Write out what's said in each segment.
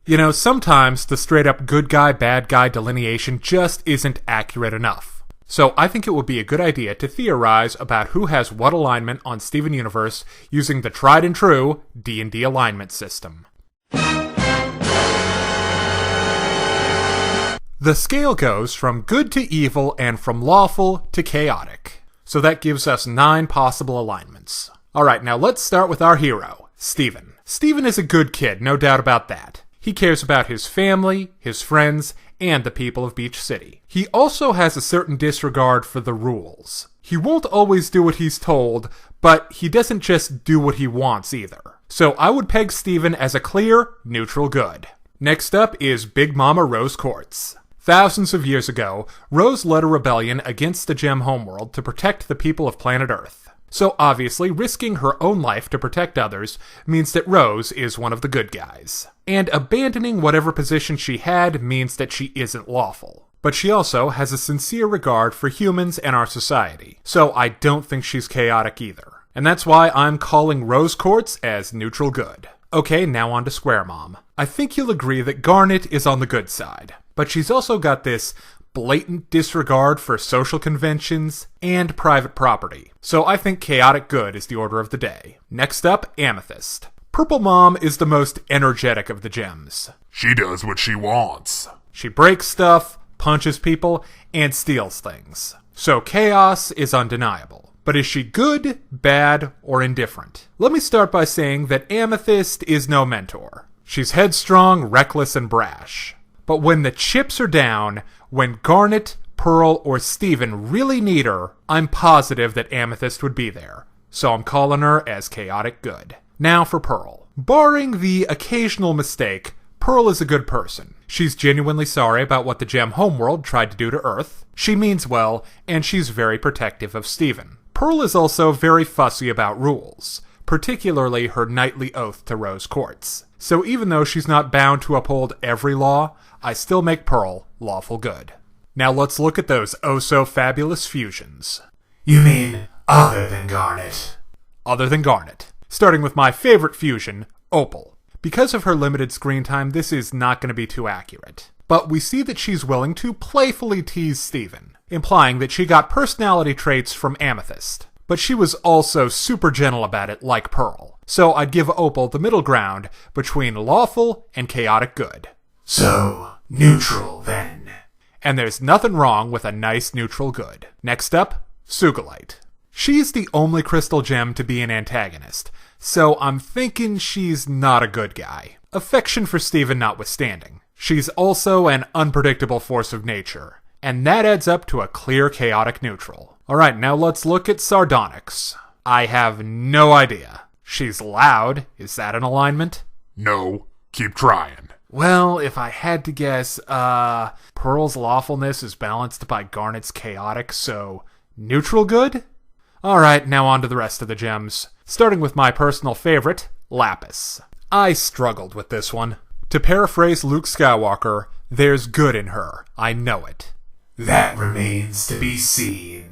You know, sometimes the straight-up good guy, bad guy delineation just isn't accurate enough. So I think it would be a good idea to theorize about who has what alignment on Steven Universe using the tried and true D&D alignment system. The scale goes from good to evil and from lawful to chaotic. So that gives us 9 possible alignments. Alright, now let's start with our hero, Steven. Steven is a good kid, no doubt about that. He cares about his family, his friends, and the people of Beach City. He also has a certain disregard for the rules. He won't always do what he's told, but he doesn't just do what he wants either. So I would peg Steven as a clear, neutral good. Next up is Big Mama Rose Quartz. Thousands of years ago, Rose led a rebellion against the Gem homeworld to protect the people of planet Earth. So obviously, risking her own life to protect others means that Rose is one of the good guys. And abandoning whatever position she had means that she isn't lawful. But she also has a sincere regard for humans and our society, so I don't think she's chaotic either. And that's why I'm calling Rose Quartz as neutral good. Okay, now on to Square Mom. I think you'll agree that Garnet is on the good side, but she's also got this blatant disregard for social conventions and private property. So I think chaotic good is the order of the day. Next up, Amethyst. Purple Mom is the most energetic of the gems. She does what she wants. She breaks stuff, punches people, and steals things. So chaos is undeniable. But is she good, bad, or indifferent? Let me start by saying that Amethyst is no mentor. She's headstrong, reckless, and brash. But when the chips are down, when Garnet, Pearl, or Steven really need her, I'm positive that Amethyst would be there. So I'm calling her as chaotic good. Now for Pearl. Barring the occasional mistake, Pearl is a good person. She's genuinely sorry about what the Gem homeworld tried to do to Earth. She means well, and she's very protective of Steven. Pearl is also very fussy about rules, particularly her knightly oath to Rose Quartz. So even though she's not bound to uphold every law, I still make Pearl lawful good. Now let's look at those oh-so-fabulous fusions. You mean other than Garnet? Other than Garnet. Starting with my favorite fusion, Opal. Because of her limited screen time, this is not going to be too accurate. But we see that she's willing to playfully tease Steven, implying that she got personality traits from Amethyst. But she was also super gentle about it, like Pearl. So I'd give Opal the middle ground between lawful and chaotic good. So, neutral then. And there's nothing wrong with a nice neutral good. Next up, Sugilite. She's the only crystal gem to be an antagonist, so I'm thinking she's not a good guy. Affection for Steven notwithstanding. She's also an unpredictable force of nature, and that adds up to a clear chaotic neutral. Alright, now let's look at Sardonyx. I have no idea. She's loud. Is that an alignment? No. Keep trying. Well, if I had to guess, Pearl's lawfulness is balanced by Garnet's chaotic, so neutral good? Alright, now on to the rest of the gems. Starting with my personal favorite, Lapis. I struggled with this one. To paraphrase Luke Skywalker, there's good in her. I know it. That remains to be seen.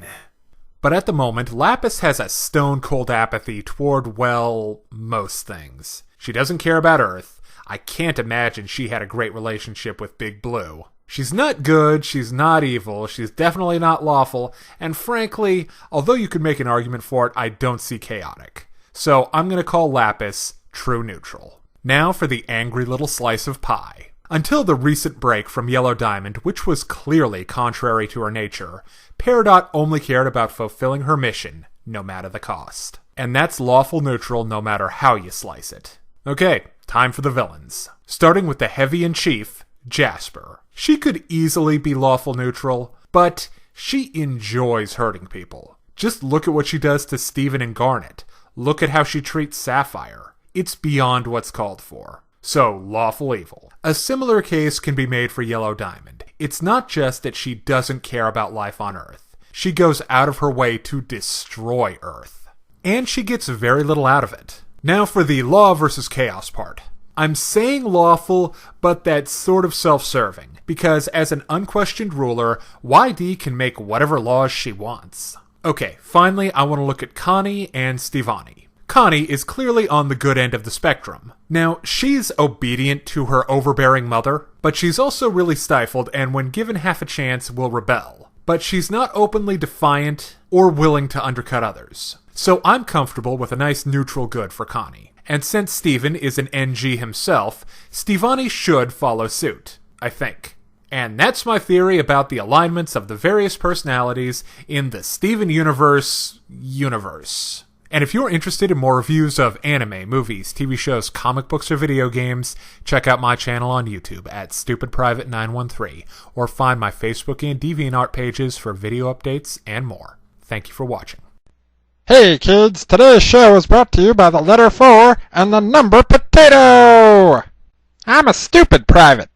But at the moment, Lapis has a stone-cold apathy toward, well, most things. She doesn't care about Earth. I can't imagine she had a great relationship with Big Blue. She's not good, she's not evil, she's definitely not lawful, and frankly, although you could make an argument for it, I don't see chaotic. So I'm going to call Lapis true neutral. Now for the angry little slice of pie. Until the recent break from Yellow Diamond, which was clearly contrary to her nature, Peridot only cared about fulfilling her mission, no matter the cost. And that's lawful neutral no matter how you slice it. Okay, time for the villains. Starting with the heavy-in-chief, Jasper. She could easily be lawful neutral, but she enjoys hurting people. Just look at what she does to Steven and Garnet. Look at how she treats Sapphire. It's beyond what's called for. So, lawful evil. A similar case can be made for Yellow Diamond. It's not just that she doesn't care about life on Earth. She goes out of her way to destroy Earth. And she gets very little out of it. Now for the law versus chaos part. I'm saying lawful, but that's sort of self-serving, because as an unquestioned ruler, YD can make whatever laws she wants. Okay, finally I want to look at Connie and Stevani. Connie is clearly on the good end of the spectrum. Now, she's obedient to her overbearing mother, but she's also really stifled and when given half a chance will rebel. But she's not openly defiant or willing to undercut others. So I'm comfortable with a nice neutral good for Connie. And since Steven is an NG himself, Stevani should follow suit, I think. And that's my theory about the alignments of the various personalities in the Steven universe. And if you're interested in more reviews of anime, movies, TV shows, comic books, or video games, check out my channel on YouTube at StupidPrivate913, or find my Facebook and Deviantart pages for video updates and more. Thank you for watching. Hey kids, today's show is brought to you by the letter 4 and the number potato! I'm a stupid private.